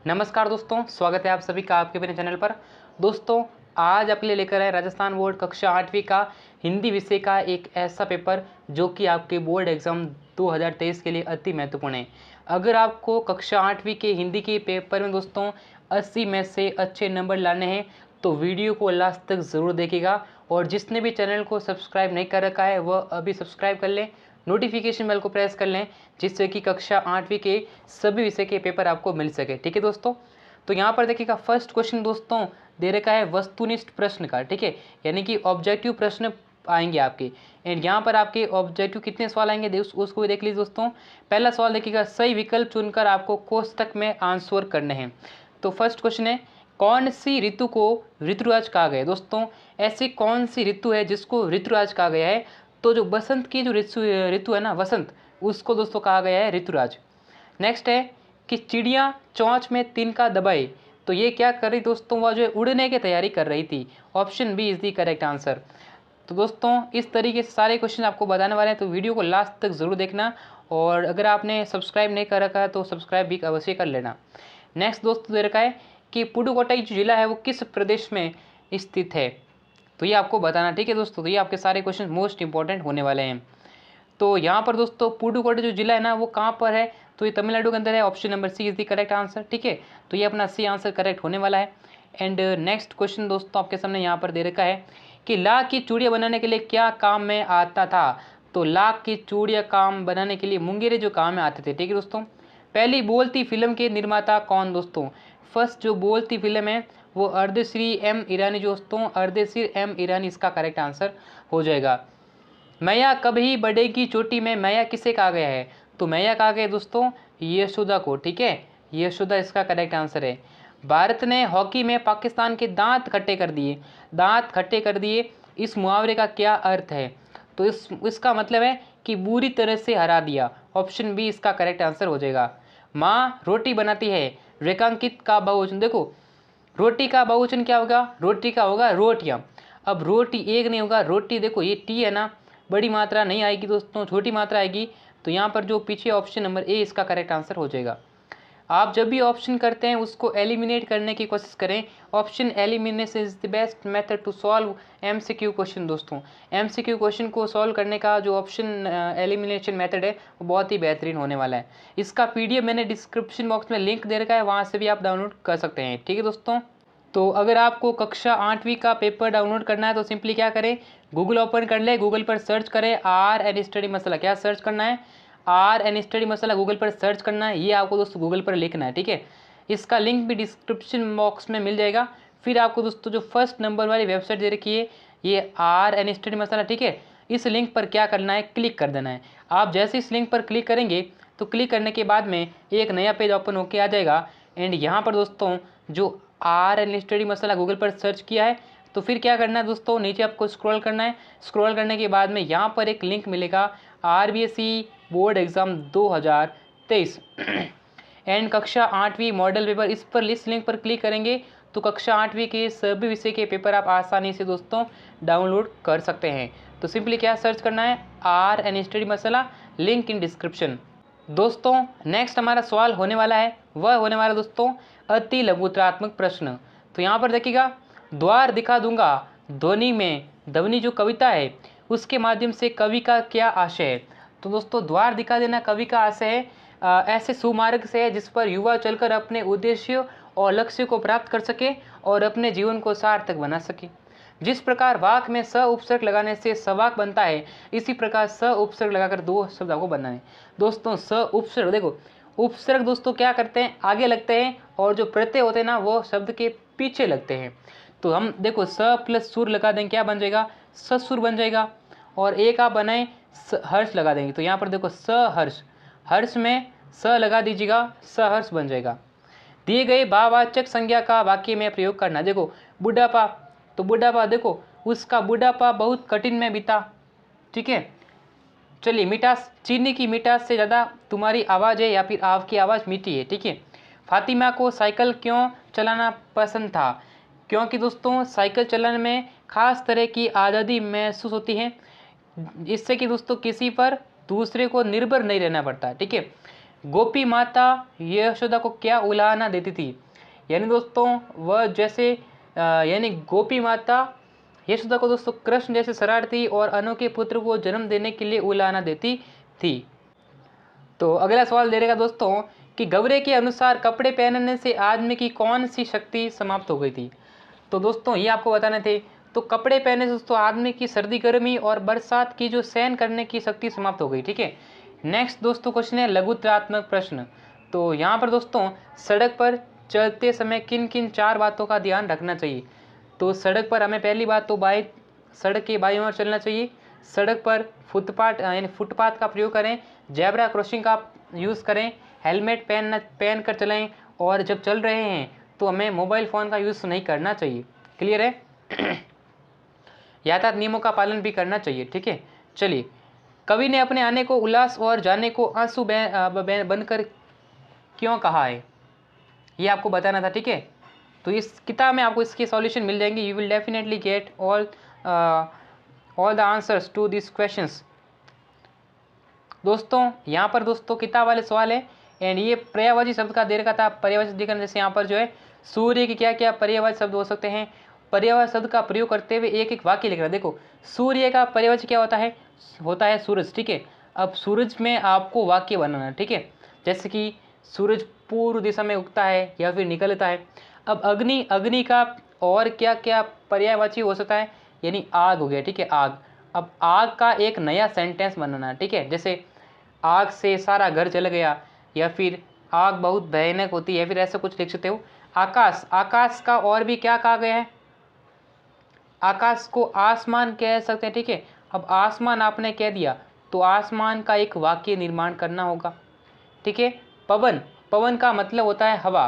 नमस्कार दोस्तों, स्वागत है आप सभी का आपके अपने चैनल पर। दोस्तों, आज आपके लिए लेकर आए राजस्थान बोर्ड कक्षा 8वीं का हिंदी विषय का एक ऐसा पेपर जो कि आपके बोर्ड एग्जाम 2023 के लिए अति महत्वपूर्ण है। अगर आपको कक्षा 8वीं के हिंदी के पेपर में दोस्तों 80 में से अच्छे नंबर लाने हैं तो वीडियो को लास्ट तक ज़रूर देखिएगा। और जिसने भी चैनल को सब्सक्राइब नहीं कर रखा है वह अभी सब्सक्राइब कर लें, नोटिफिकेशन बेल को प्रेस कर लें, जिससे कि कक्षा 8वीं के सभी विषय के पेपर आपको मिल सके। ठीक है दोस्तों, तो यहाँ पर देखिएगा फर्स्ट क्वेश्चन दोस्तों दे रखा है वस्तुनिष्ठ प्रश्न का। ठीक है, यानी कि ऑब्जेक्टिव प्रश्न आएंगे आपके। एंड यहाँ पर आपके ऑब्जेक्टिव कितने सवाल आएंगे उसको भी देख लीजिए दोस्तों। पहला सवाल देखिएगा, सही विकल्प चुनकर आपको कोष्टक में आंसर करने हैं। तो फर्स्ट क्वेश्चन है, कौन सी ऋतु को ऋतुराज कहा गया है। दोस्तों, ऐसी कौन सी ऋतु है जिसको ऋतुराज कहा गया है। तो जो बसंत की जो ऋतु है ना, वसंत, उसको दोस्तों कहा गया है ऋतुराज। नेक्स्ट है कि चिड़िया चोंच में तिनका दबाई, तो ये क्या कर रही दोस्तों, वह जो है उड़ने की तैयारी कर रही थी। Option B is the correct answer. तो दोस्तों, इस तरीके से सारे क्वेश्चन आपको बताने वाले हैं, तो वीडियो को लास्ट तक ज़रूर देखना। और अगर आपने सब्सक्राइब नहीं कर रखा है तो सब्सक्राइब भी अवश्य कर लेना। नेक्स्ट दोस्तों दे रखा है कि पुडुकोट्टई जो जिला है वो किस प्रदेश में स्थित है, तो ये आपको बताना। ठीक है दोस्तों, तो ये आपके सारे क्वेश्चन मोस्ट इंपॉर्टेंट होने वाले हैं। तो यहाँ पर दोस्तों पुडुकोट्टई जो जिला है ना वो कहाँ पर है, तो ये तमिलनाडु के अंदर है। Option number C is the correct answer. ठीक है, तो ये अपना सी आंसर करेक्ट होने वाला है। एंड नेक्स्ट क्वेश्चन दोस्तों आपके सामने यहाँ पर दे रखा है कि लाख की चूड़ियाँ बनाने के लिए क्या काम में आता था। तो लाख की चूड़ियाँ काम बनाने के लिए मुंगेरे जो काम में आते थे। ठीक है दोस्तों, पहली बोलती फिल्म के निर्माता कौन दोस्तों। फर्स्ट जो बोलती फिल्म है वो अर्धश्री एम ईरानी दोस्तों, अर्धश्री एम ईरानी इसका करेक्ट आंसर हो जाएगा। मैया कब ही बढ़ेगी चोटी में, मैया किसे कहा गया है। तो मैया कहा गया दोस्तों यशोदा को। ठीक है, यशोदा इसका करेक्ट आंसर है। भारत ने हॉकी में पाकिस्तान के दांत खट्टे कर दिए, दांत खट्टे कर दिए, इस मुहावरे का क्या अर्थ है। तो इसका मतलब है कि बुरी तरह से हरा दिया। ऑप्शन बी इसका करेक्ट आंसर हो जाएगा। माँ रोटी बनाती है, रेखांकित का बहुवचन देखो, रोटी का बहुवचन क्या होगा, रोटी का होगा रोटियाँ। अब रोटी एक नहीं होगा, रोटी देखो ये टी है ना, बड़ी मात्रा नहीं आएगी दोस्तों, छोटी मात्रा आएगी। तो यहाँ पर जो पीछे ऑप्शन नंबर ए इसका करेक्ट आंसर हो जाएगा। आप जब भी ऑप्शन करते हैं उसको एलिमिनेट करने की कोशिश करें। Option elimination is the best method to solve MCQ question. दोस्तों, एमसीक्यू क्वेश्चन को सॉल्व करने का जो ऑप्शन एलिमिनेशन मेथड है वो बहुत ही बेहतरीन होने वाला है। इसका पीडीएफ मैंने डिस्क्रिप्शन बॉक्स में लिंक दे रखा है, वहाँ से भी आप डाउनलोड कर सकते हैं। ठीक है दोस्तों, तो अगर आपको कक्षा 8वीं का पेपर डाउनलोड करना है तो सिंपली क्या करें, गूगल ओपन कर ले, गूगल पर सर्च करें आर एन स्टडी मसाला। क्या सर्च करना है, R N study masala Google पर सर्च करना है। ये आपको दोस्तों गूगल पर लिखना है। ठीक है, इसका लिंक भी डिस्क्रिप्शन बॉक्स में मिल जाएगा। फिर आपको दोस्तों जो फर्स्ट नंबर वाली वेबसाइट दे रखी है ये आर एन स्टडी मसाला, ठीक है, इस लिंक पर क्या करना है, क्लिक कर देना है। आप जैसे इस लिंक पर क्लिक करेंगे तो क्लिक करने के बाद में एक नया पेज ओपन होके आ जाएगा। एंड यहाँ पर दोस्तों जो R N study masala Google पर सर्च किया है तो फिर क्या करना है दोस्तों, नीचे आपको स्क्रॉल करना है। स्क्रॉल करने के बाद में यहाँ पर एक लिंक मिलेगा आरबीएसई बोर्ड एग्ज़ाम 2023 एंड कक्षा 8वीं मॉडल पेपर। इस लिंक पर क्लिक करेंगे तो कक्षा 8वीं के सभी विषय के पेपर आप आसानी से दोस्तों डाउनलोड कर सकते हैं। तो सिंपली क्या सर्च करना है, R N study masala, link in description. दोस्तों, नेक्स्ट हमारा सवाल होने वाला है, वह होने वाला दोस्तों अति लघुत्रात्मक प्रश्न। तो यहाँ पर देखिएगा, द्वार दिखा दूंगा ध्वनि में, ध्वनि जो कविता है उसके माध्यम से कवि का क्या आशय है। तो दोस्तों द्वार दिखा देना कवि का आशय है ऐसे सुमार्ग से है जिस पर युवा चलकर अपने उद्देश्य और लक्ष्य को प्राप्त कर सके और अपने जीवन को सार्थक बना सके। जिस प्रकार वाक में स उपसर्ग लगाने से सवाक बनता है, इसी प्रकार स उपसर्ग लगाकर दो शब्दों को बनाना है। दोस्तों स उपसर्ग देखो, उपसर्ग दोस्तों क्या करते हैं, आगे लगते हैं, और जो प्रत्यय होते हैं ना वो शब्द के पीछे लगते हैं। तो हम देखो स प्लस सुर लगा देंगे, क्या बन जाएगा, ससुर बन जाएगा। और एक आप बनाएं हर्ष लगा देंगे, तो यहाँ पर देखो स हर्ष, हर्ष में स लगा दीजिएगा, सहर्ष बन जाएगा। दिए गए भाववाचक संज्ञा का वाक्य में प्रयोग करना। देखो बुढ़ापा, तो बुढ़ापा देखो उसका बुढ़ापा बहुत कठिन में बीता। ठीक है, चलिए मिठास, चीनी की मिठास से ज़्यादा तुम्हारी आवाज़ है या फिर आपकी आवाज़ मीठी है। ठीक है, फातिमा को साइकिल क्यों चलाना पसंद था, क्योंकि दोस्तों साइकिल चलाने में खास तरह की आज़ादी महसूस होती है, इससे कि दोस्तों किसी पर दूसरे को निर्भर नहीं रहना पड़ता। ठीक है, गोपी माता यशोदा को क्या उलाहना देती थी? यानी दोस्तों वह जैसे यानी गोपी माता यशोदा को दोस्तों कृष्ण जैसे शरारती और अनोखे पुत्र को जन्म देने के लिए उलाहना देती थी। तो अगला सवाल दे रहेगा दोस्तों कि गवरे के अनुसार कपड़े पहनने से आदमी की कौन सी शक्ति समाप्त हो गई थी? तो दोस्तों ये आपको बताने थे। तो कपड़े पहनने से दोस्तों आदमी की सर्दी गर्मी और बरसात की जो सहन करने की शक्ति समाप्त हो गई। ठीक है, नेक्स्ट दोस्तों क्वेश्चन है लघुत्रात्मक प्रश्न। तो यहाँ पर दोस्तों सड़क पर चलते समय किन किन 4 बातों का ध्यान रखना चाहिए? तो सड़क पर हमें पहली बात तो सड़क के बाईं ओर चलना चाहिए। सड़क पर फुटपाथ का प्रयोग करें। जेब्रा क्रॉसिंग का यूज़ करें। हेलमेट पहन कर चलाएं। और जब चल रहे हैं तो हमें मोबाइल फ़ोन का यूज़ नहीं करना चाहिए। क्लियर है? यातायात नियमों का पालन भी करना चाहिए। ठीक है, चलिए। कवि ने अपने आने को उल्लास और जाने को आंसू बनकर क्यों कहा है? ये आपको बताना था। ठीक है, तो इस किताब में आपको इसके सॉल्यूशन मिल जाएंगे। You will definitely get all the answers to this questions. दोस्तों यहाँ पर दोस्तों किताब वाले सवाल है एंड ये पर्यायवाची शब्द का दे रखा था। पर्यायवाची दिखने जैसे यहाँ पर जो है सूर्य के क्या क्या पर्यायवाची शब्द हो सकते हैं। पर्यायवाची शब्द का प्रयोग करते हुए एक एक वाक्य लिख रहा है। देखो सूर्य का पर्यायवाची क्या होता है सूरज। ठीक है, अब सूरज में आपको वाक्य बनाना है। ठीक है, जैसे कि सूरज पूर्व दिशा में उगता है या फिर निकलता है। अब अग्नि का और क्या क्या पर्यायवाची हो सकता है? यानी आग हो गया। ठीक है, आग। अब आग का एक नया सेंटेंस बनाना है। ठीक है, जैसे आग से सारा घर जल गया या फिर आग बहुत भयानक होती है, फिर ऐसा कुछ लिख सकते हो। आकाश का और भी क्या कहा गया है? आकाश को आसमान कह सकते हैं। ठीक है, अब आसमान आपने कह दिया तो आसमान का एक वाक्य निर्माण करना होगा। ठीक है, पवन का मतलब होता है हवा।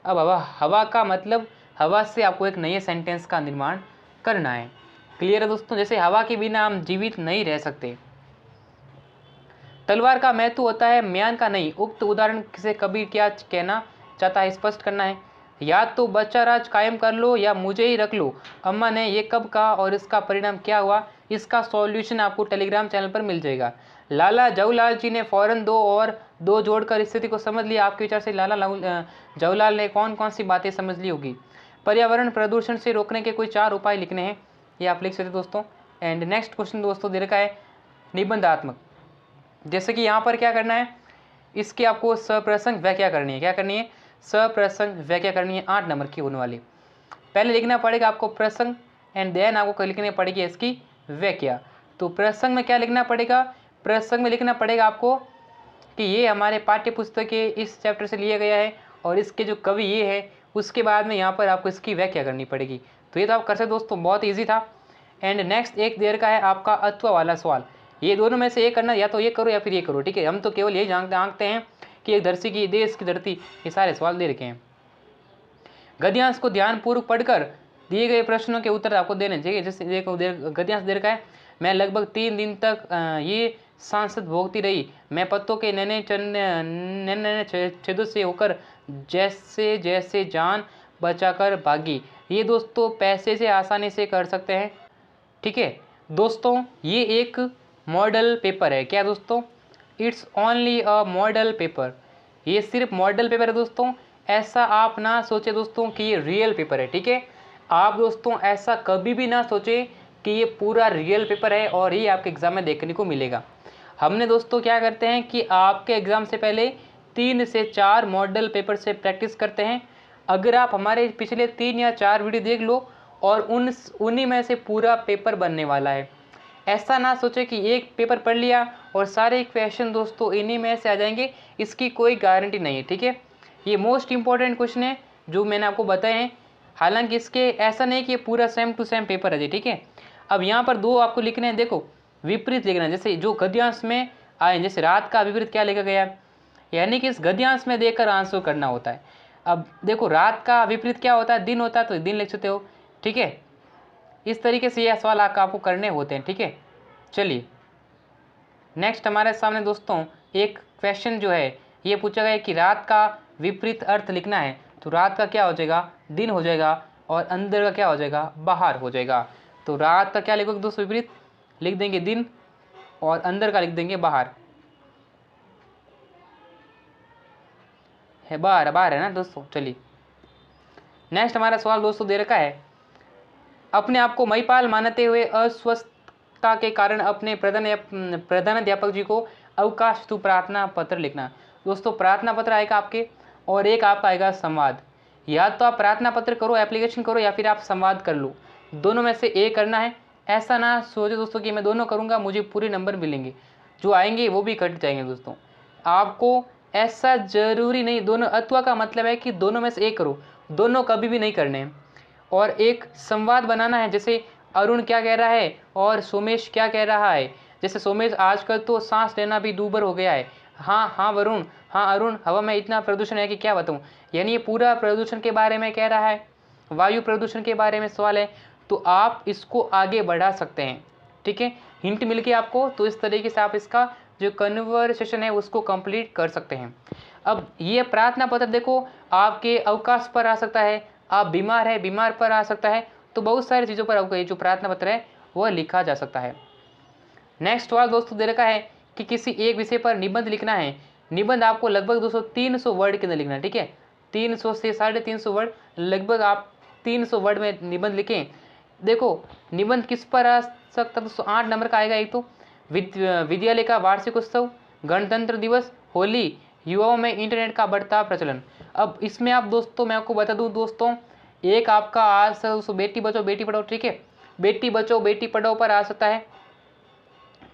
अब हवा का मतलब हवा से आपको एक नए सेंटेंस का निर्माण करना है। क्लियर है दोस्तों? जैसे हवा के बिना हम जीवित नहीं रह सकते। तलवार का महत्व होता है म्यान का नहीं। उक्त उदाहरण से कबीर क्या कहना चाहता है स्पष्ट करना है। या तो बच्चा राज कायम कर लो या मुझे ही रख लो। अम्मा ने ये कब कहा और इसका परिणाम क्या हुआ? इसका सॉल्यूशन आपको टेलीग्राम चैनल पर मिल जाएगा। लाला जवाहरलाल जी ने फौरन 2 और 2 जोड़कर स्थिति को समझ लिया। आपके विचार से लाला जवाहरलाल ने कौन कौन सी बातें समझ ली होगी? पर्यावरण प्रदूषण से रोकने के कोई 4 उपाय लिखने हैं, ये आप लिख सकते दोस्तों। एंड नेक्स्ट क्वेश्चन दोस्तों दे रखा है निबंधात्मक। जैसे कि यहाँ पर क्या करना है, इसकी आपको सप्रसंग व्याख्या करनी है। क्या करनी है? सप्रसंग व्याख्या करनी है, 8 नंबर की होने वाली। पहले लिखना पड़ेगा आपको प्रसंग एंड देन आपको लिखनी पड़ेगी इसकी व्याख्या। तो प्रसंग में क्या लिखना पड़ेगा? प्रसंग में लिखना पड़ेगा आपको कि ये हमारे पाठ्य पुस्तक के इस चैप्टर से लिया गया है और इसके जो कवि ये है। उसके बाद में यहाँ पर आपको इसकी व्याख्या करनी पड़ेगी। तो ये तो आप कर सकते दोस्तों, बहुत ईजी था। एंड नेक्स्ट एक देर का है आपका अथवा वाला सवाल। ये दोनों में से एक करना, या तो ये करो या फिर ये करो। ठीक है, हम तो केवल यही जानते हैं कि एक धरती की देश की धरती, ये सारे सवाल दे रखे हैं। गद्यांश को ध्यानपूर्वक पढ़कर दिए गए प्रश्नों के उत्तर आपको देने चाहिए। जैसे देखो गद्यांश दे रखा है, मैं लगभग 3 दिन तक ये सांसद भोगती रही। मैं पत्तों के नन्हे छेदों से होकर जैसे जैसे जान बचाकर भागी। ये दोस्तों पैसे से आसानी से कर सकते हैं। ठीक है दोस्तों, ये एक मॉडल पेपर है। क्या दोस्तों? It's only a model paper. ये सिर्फ मॉडल पेपर है दोस्तों। ऐसा आप ना सोचे दोस्तों कि ये रियल पेपर है। ठीक है, आप दोस्तों ऐसा कभी भी ना सोचे कि ये पूरा रियल पेपर है और ये आपके एग्ज़ाम में देखने को मिलेगा। हमने दोस्तों क्या करते हैं कि आपके एग्ज़ाम से पहले 3 से 4 मॉडल पेपर से प्रैक्टिस करते हैं। अगर आप हमारे पिछले 3 या 4 वीडियो देख लो और उन्हीं में से पूरा पेपर बनने वाला है। ऐसा ना सोचे कि एक पेपर पढ़ लिया और सारे क्वेश्चन दोस्तों इन्हीं में से आ जाएंगे, इसकी कोई गारंटी नहीं है। ठीक है, ये मोस्ट इंपॉर्टेंट क्वेश्चन है जो मैंने आपको बताए हैं। हालांकि इसके ऐसा नहीं कि ये पूरा सेम टू सेम पेपर है जी। ठीक है, अब यहाँ पर 2 आपको लिखने हैं। देखो विपरीत लिखना है, जैसे जो गद्यांश में आए, जैसे रात का विपरीत क्या लिखा गया, यानी कि इस गद्यांश में देखकर आंसर करना होता है। अब देखो रात का विपरीत क्या होता है? दिन होता है, तो दिन लिख सकते हो। ठीक है, इस तरीके से यह सवाल आपको करने होते हैं। ठीक है, चलिए नेक्स्ट हमारे सामने दोस्तों एक क्वेश्चन जो है ये पूछा गया है कि रात का विपरीत अर्थ लिखना है। तो रात का क्या हो जाएगा? दिन हो जाएगा, और अंदर का क्या हो जाएगा? बाहर हो जाएगा। तो रात का क्या लिखोगे दोस्तों? विपरीत लिख देंगे दिन, और अंदर का लिख देंगे बाहर। है, बाहर बाहर है ना दोस्तों। चलिए नेक्स्ट हमारा सवाल दोस्तों दे रखा है, अपने आप को महिपाल मानते हुए अस्वस्थता के कारण अपने प्रधानाध्यापक जी को अवकाश हेतु प्रार्थना पत्र लिखना। दोस्तों प्रार्थना पत्र आएगा आपके, और एक आपका आएगा संवाद। या तो आप प्रार्थना पत्र करो, एप्लीकेशन करो, या फिर आप संवाद कर लो, दोनों में से एक करना है। ऐसा ना सोचो दोस्तों कि मैं दोनों करूँगा मुझे पूरे नंबर मिलेंगे, जो आएंगे वो भी कट जाएंगे दोस्तों। आपको ऐसा जरूरी नहीं, दोनों अथवा का मतलब है कि दोनों में से एक करो, दोनों कभी भी नहीं करने हैं। और एक संवाद बनाना है, जैसे अरुण क्या कह रहा है और सोमेश क्या कह रहा है। जैसे सोमेश, आजकल तो सांस लेना भी दूभर हो गया है। हाँ हाँ वरुण, हाँ अरुण, हवा में इतना प्रदूषण है कि क्या बताऊँ। यानी ये पूरा प्रदूषण के बारे में कह रहा है, वायु प्रदूषण के बारे में सवाल है, तो आप इसको आगे बढ़ा सकते हैं। ठीक है, हिंट मिल गया आपको, तो इस तरीके से आप इसका जो कन्वर्सेशन है उसको कंप्लीट कर सकते हैं। अब ये प्रार्थना पत्र देखो आपके अवकाश पर आ सकता है, आप बीमार है, बीमार पर आ सकता है, तो बहुत सारी चीज़ों पर आपका ये जो प्रार्थना पत्र है वह लिखा जा सकता है। नेक्स्ट सवाल दोस्तों दे रखा है कि किसी एक विषय पर निबंध लिखना है। निबंध आपको लगभग दोस्तों 300 वर्ड के अंदर लिखना है। ठीक है, 300 से 350 वर्ड, लगभग आप 300 वर्ड में निबंध लिखें। देखो निबंध किस पर आ सकता है दोस्तों, 8 नंबर का आएगा। एक तो विद्यालय का वार्षिक उत्सव, गणतंत्र दिवस, होली, युवाओं में इंटरनेट का बढ़ता प्रचलन। अब इसमें आप दोस्तों, मैं आपको बता दूं दोस्तों, एक आपका आज से दोस्तों बेटी बचाओ बेटी पढ़ाओ, ठीक है, बेटी बचाओ बेटी पढ़ाओ पर आ सकता है।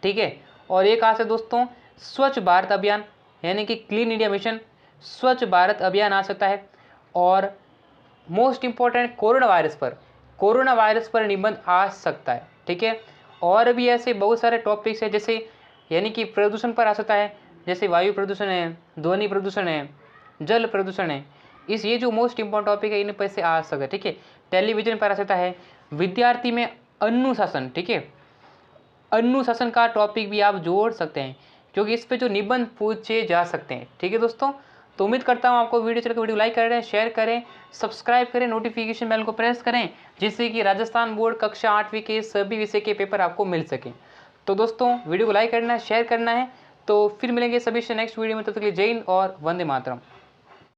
ठीक है, और एक आ सकता है दोस्तों स्वच्छ भारत अभियान, यानी कि क्लीन इंडिया मिशन, स्वच्छ भारत अभियान आ सकता है। और मोस्ट इंपॉर्टेंट कोरोना वायरस पर निबंध आ सकता है। ठीक है, और भी ऐसे बहुत सारे टॉपिक्स हैं, जैसे यानी कि प्रदूषण पर आ सकता है, जैसे वायु प्रदूषण है, ध्वनि प्रदूषण है, जल प्रदूषण है। ये जो मोस्ट इंपॉर्टेंट टॉपिक है इन पर से आ सकता है। ठीक है, टेलीविजन पर आ सकता है, विद्यार्थी में अनुशासन। ठीक है, अनुशासन का टॉपिक भी आप जोड़ सकते हैं, क्योंकि इस पे जो निबंध पूछे जा सकते हैं। ठीक है दोस्तों, तो उम्मीद करता हूँ आपको वीडियो लाइक करें, शेयर करें, सब्सक्राइब करें, नोटिफिकेशन बेल को प्रेस करें, जिससे कि राजस्थान बोर्ड कक्षा 8वीं के सभी विषय के पेपर आपको मिल सकें। तो दोस्तों वीडियो को लाइक करना है, शेयर करना है। तो फिर मिलेंगे सभी से नेक्स्ट वीडियो में, तब तक के लिए जय हिंद और वंदे मातरम।